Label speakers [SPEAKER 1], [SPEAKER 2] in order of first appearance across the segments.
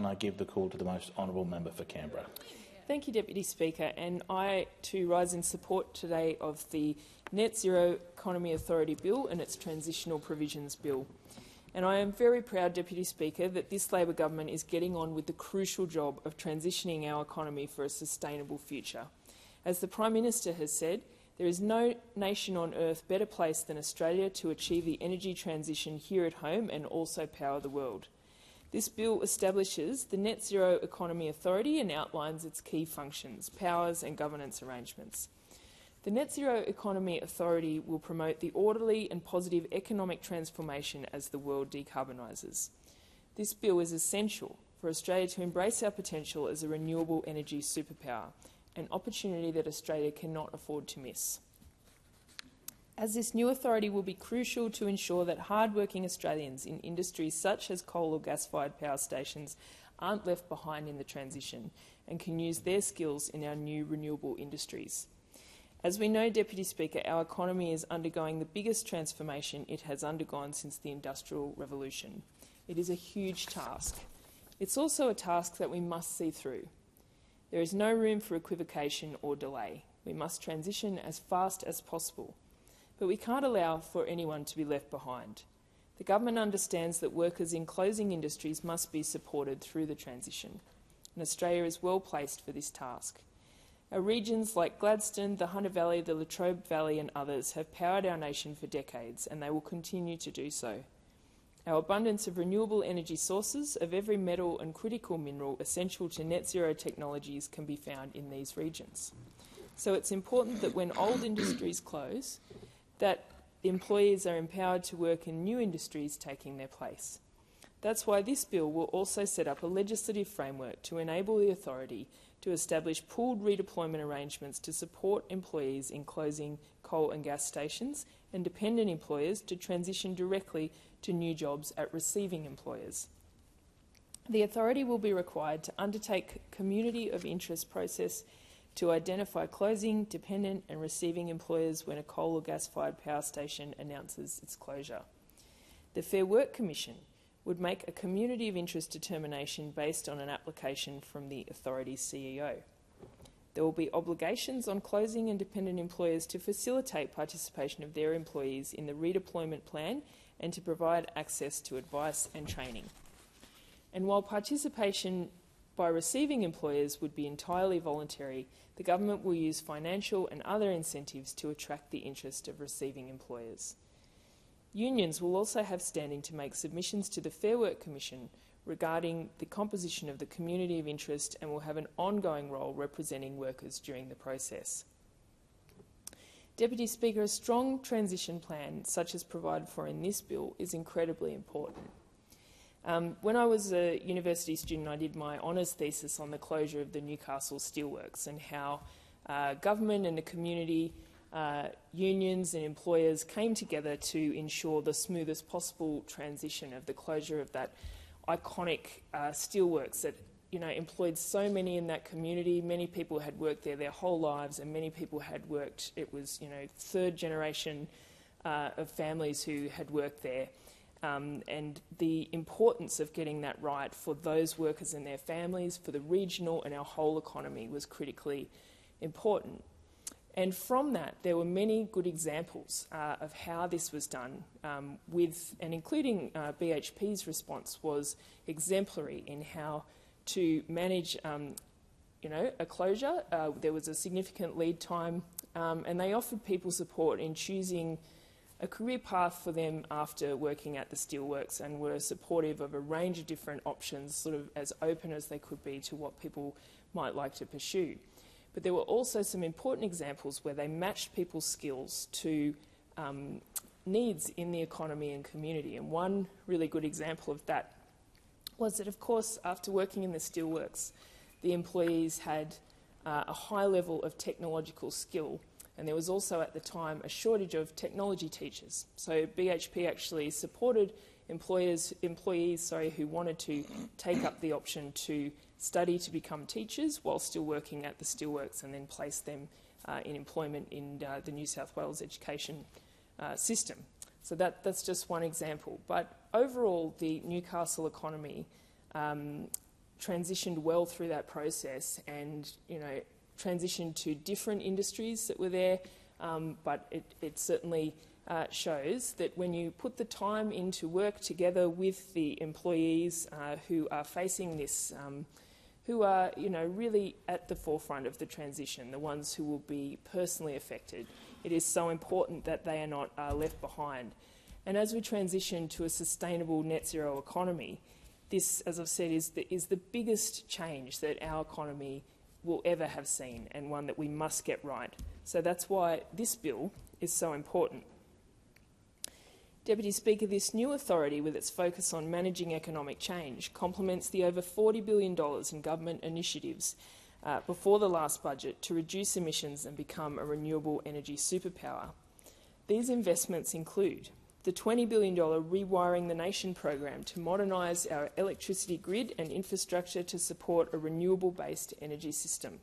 [SPEAKER 1] and I give the call to the most honourable member for Canberra.
[SPEAKER 2] Thank you, Deputy Speaker. And I too rise in support today of the Net Zero Economy Authority Bill and its Transitional Provisions Bill. And I am very proud, Deputy Speaker, that this Labor government is getting on with the crucial job of transitioning our economy for a sustainable future. As the Prime Minister has said, there is no nation on earth better placed than Australia to achieve the energy transition here at home and also power the world. This bill establishes the Net Zero Economy Authority and outlines its key functions, powers and governance arrangements. The Net Zero Economy Authority will promote the orderly and positive economic transformation as the world decarbonises. This bill is essential for Australia to embrace our potential as a renewable energy superpower, an opportunity that Australia cannot afford to miss. As this new authority will be crucial to ensure that hard-working Australians in industries such as coal or gas-fired power stations aren't left behind in the transition and can use their skills in our new renewable industries. As we know, Deputy Speaker, our economy is undergoing the biggest transformation it has undergone since the Industrial Revolution. It is a huge task. It's also a task that we must see through. There is no room for equivocation or delay. We must transition as fast as possible. But we can't allow for anyone to be left behind. The government understands that workers in closing industries must be supported through the transition, and Australia is well placed for this task. Our regions like Gladstone, the Hunter Valley, the Latrobe Valley and others have powered our nation for decades, and they will continue to do so. Our abundance of renewable energy sources of every metal and critical mineral essential to net zero technologies can be found in these regions. So it's important that when old industries close, that employees are empowered to work in new industries taking their place. That's why this bill will also set up a legislative framework to enable the authority to establish pooled redeployment arrangements to support employees in closing coal and gas stations and dependent employers to transition directly to new jobs at receiving employers. The authority will be required to undertake a community of interest process to identify closing, dependent and receiving employers when a coal or gas-fired power station announces its closure. The Fair Work Commission would make a community of interest determination based on an application from the authority's CEO. There will be obligations on closing and dependent employers to facilitate participation of their employees in the redeployment plan and to provide access to advice and training. And while participation by receiving employers would be entirely voluntary, the government will use financial and other incentives to attract the interest of receiving employers. Unions will also have standing to make submissions to the Fair Work Commission regarding the composition of the community of interest and will have an ongoing role representing workers during the process. Deputy Speaker, a strong transition plan, such as provided for in this bill, is incredibly important. When I was a university student, I did my honours thesis on the closure of the Newcastle Steelworks and how government and the community, unions and employers came together to ensure the smoothest possible transition of the closure of that iconic steelworks that employed so many in that community. Many people had worked there their whole lives, and many people had worked. It was third generation of families who had worked there. And the importance of getting that right for those workers and their families, for the regional and our whole economy was critically important. And from that, there were many good examples of how this was done, and including BHP's response was exemplary in how to manage, a closure. There was a significant lead time, and they offered people support in choosing a career path for them after working at the steelworks, and were supportive of a range of different options, sort of as open as they could be to what people might like to pursue. But there were also some important examples where they matched people's skills to needs in the economy and community. And one really good example of that was that, of course, after working in the steelworks, the employees had a high level of technological skill, and there was also at the time a shortage of technology teachers. So BHP actually supported employees who wanted to take up the option to study to become teachers while still working at the steelworks, and then place them in employment in the New South Wales education system. So that's just one example. But overall, the Newcastle economy transitioned well through that process and, transitioned to different industries that were there, but it certainly shows that when you put the time in to work together with the employees who are facing this, who are really at the forefront of the transition, the ones who will be personally affected, it is so important that they are not left behind. And as we transition to a sustainable net zero economy, this, as I've said, is the biggest change that our economy will ever have seen, and one that we must get right. So that's why this bill is so important. Deputy Speaker, this new authority, with its focus on managing economic change, complements the over $40 billion in government initiatives before the last budget to reduce emissions and become a renewable energy superpower. These investments include the $20 billion Rewiring the Nation program to modernise our electricity grid and infrastructure to support a renewable-based energy system,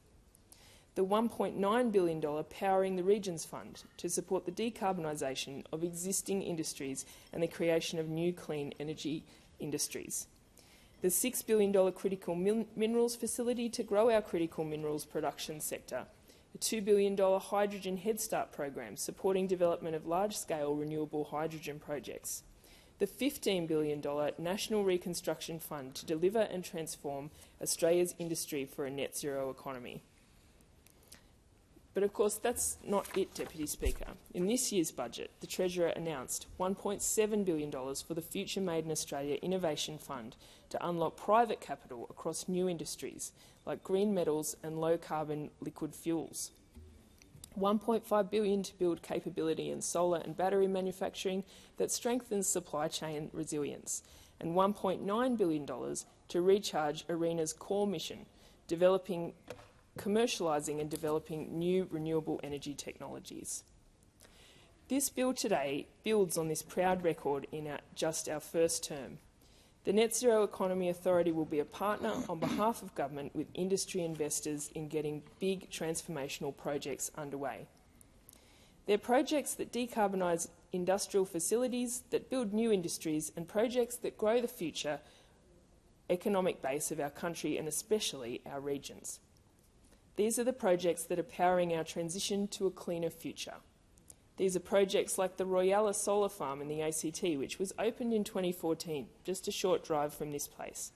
[SPEAKER 2] the $1.9 billion Powering the Regions Fund to support the decarbonisation of existing industries and the creation of new clean energy industries, the $6 billion Critical Minerals Facility to grow our critical minerals production sector, a $2 billion Hydrogen Head Start program supporting development of large-scale renewable hydrogen projects, the $15 billion National Reconstruction Fund to deliver and transform Australia's industry for a net zero economy. But of course, that's not it, Deputy Speaker. In this year's budget, the Treasurer announced $1.7 billion for the Future Made in Australia Innovation Fund to unlock private capital across new industries like green metals and low-carbon liquid fuels, $1.5 billion to build capability in solar and battery manufacturing that strengthens supply chain resilience, and $1.9 billion to recharge ARENA's core mission, commercialising and developing new renewable energy technologies. This bill today builds on this proud record in just our first term. The Net Zero Economy Authority will be a partner on behalf of government with industry investors in getting big transformational projects underway. They're projects that decarbonise industrial facilities, that build new industries, and projects that grow the future economic base of our country and especially our regions. These are the projects that are powering our transition to a cleaner future. These are projects like the Royalla Solar Farm in the ACT, which was opened in 2014, just a short drive from this place.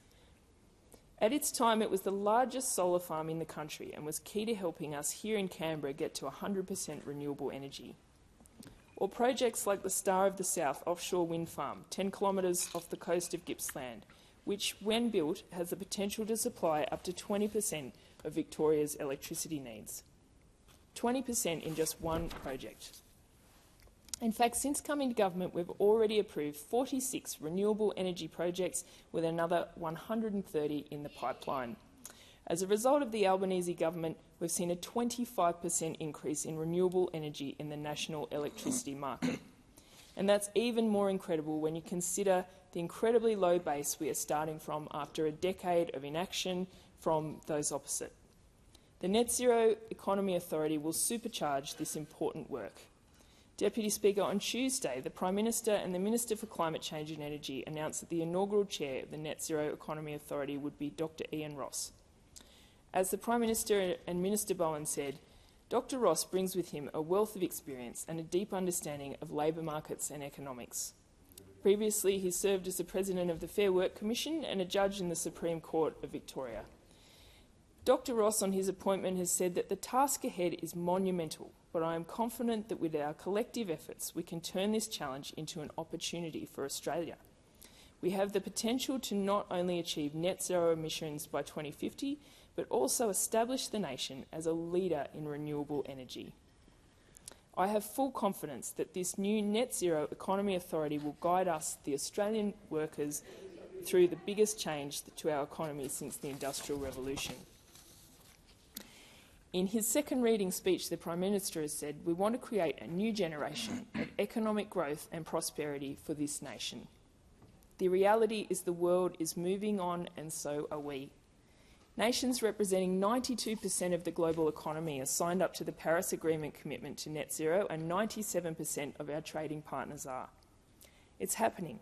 [SPEAKER 2] At its time, it was the largest solar farm in the country and was key to helping us here in Canberra get to 100% renewable energy. Or projects like the Star of the South offshore wind farm, 10 kilometres off the coast of Gippsland, which, when built, has the potential to supply up to 20% of Victoria's electricity needs. 20% in just one project. In fact, since coming to government, we've already approved 46 renewable energy projects with another 130 in the pipeline. As a result of the Albanese government, we've seen a 25% increase in renewable energy in the national electricity market. And that's even more incredible when you consider the incredibly low base we are starting from after a decade of inaction from those opposite. The Net Zero Economy Authority will supercharge this important work. Deputy Speaker, on Tuesday, the Prime Minister and the Minister for Climate Change and Energy announced that the inaugural chair of the Net Zero Economy Authority would be Dr. Ian Ross. As the Prime Minister and Minister Bowen said, Dr. Ross brings with him a wealth of experience and a deep understanding of labour markets and economics. Previously, he served as the President of the Fair Work Commission and a judge in the Supreme Court of Victoria. Dr. Ross, on his appointment, has said that the task ahead is monumental, but I am confident that with our collective efforts we can turn this challenge into an opportunity for Australia. We have the potential to not only achieve net zero emissions by 2050, but also establish the nation as a leader in renewable energy. I have full confidence that this new Net Zero Economy Authority will guide us, the Australian workers, through the biggest change to our economy since the Industrial Revolution. In his second reading speech, the Prime Minister has said, we want to create a new generation of economic growth and prosperity for this nation. The reality is the world is moving on, and so are we. Nations representing 92% of the global economy are signed up to the Paris Agreement commitment to net zero, and 97% of our trading partners are. It's happening,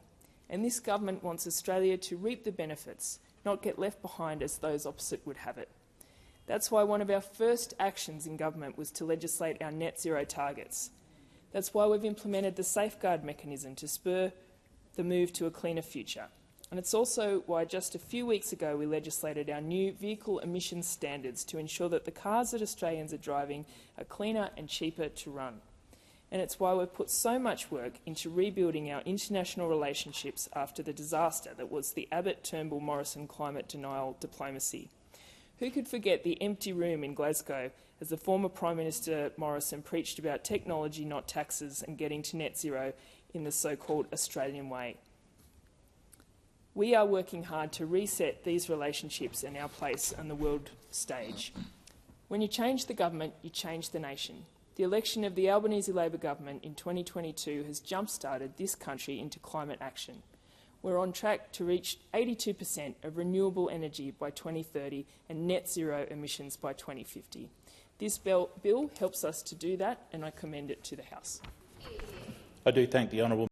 [SPEAKER 2] and this government wants Australia to reap the benefits not get left behind as those opposite would have it. That's why one of our first actions in government was to legislate our net zero targets. That's why we've implemented the safeguard mechanism to spur the move to a cleaner future. And it's also why just a few weeks ago we legislated our new vehicle emissions standards to ensure that the cars that Australians are driving are cleaner and cheaper to run. And it's why we've put so much work into rebuilding our international relationships after the disaster that was the Abbott-Turnbull-Morrison climate denial diplomacy. Who could forget the empty room in Glasgow as the former Prime Minister Morrison preached about technology, not taxes, and getting to net zero in the so-called Australian way? We are working hard to reset these relationships and our place on the world stage. When you change the government, you change the nation. The election of the Albanese Labor government in 2022 has jump-started this country into climate action. We're on track to reach 82% of renewable energy by 2030 and net zero emissions by 2050. This bill helps us to do that, and I commend it to the House.
[SPEAKER 1] I do thank the honourable